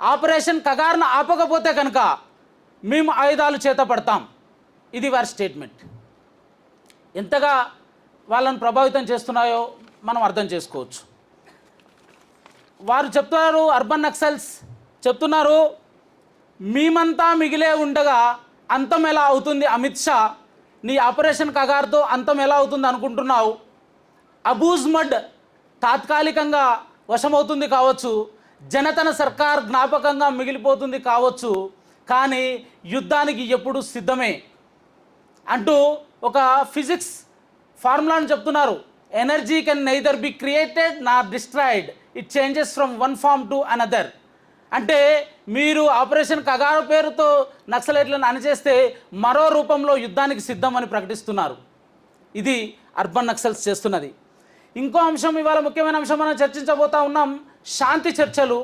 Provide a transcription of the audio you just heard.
Operation కగార్ను ఆపకపోతే కనుక మేము ఆయుధాలు చేత పడతాం. ఇది వారి స్టేట్మెంట్. ఎంతగా వాళ్ళను ప్రభావితం చేస్తున్నాయో మనం అర్థం చేసుకోవచ్చు. వారు చెప్తున్నారు, అర్బన్ నక్సల్స్ చెప్తున్నారు, మేమంతా మిగిలే ఉండగా అంతం ఎలా అవుతుంది అమిత్ షా, నీ ఆపరేషన్ కగార్తో అంతం ఎలా అవుతుంది అనుకుంటున్నావు? అబూజ్ మడ్ తాత్కాలికంగా వశమవుతుంది కావచ్చు, జనతన సర్కార్ జ్ఞాపకంగా మిగిలిపోతుంది కావచ్చు, కానీ యుద్ధానికి ఎప్పుడు సిద్ధమే అంటూ ఒక ఫిజిక్స్ ఫార్ములాను చెప్తున్నారు. Energy can neither be created nor destroyed, it changes from one form to another. అంటే మీరు ఆపరేషన్ కగారు పేరుతో నక్సలైట్లను అణిచేస్తే మరో రూపంలో యుద్ధానికి సిద్ధం అని ప్రకటిస్తున్నారు. ఇది అర్బన్ నక్సల్స్ చేస్తున్నది. ఇంకో అంశం, ఇవాళ ముఖ్యమైన అంశం మనం చర్చించబోతా ఉన్నాం, శాంతి చర్చలు.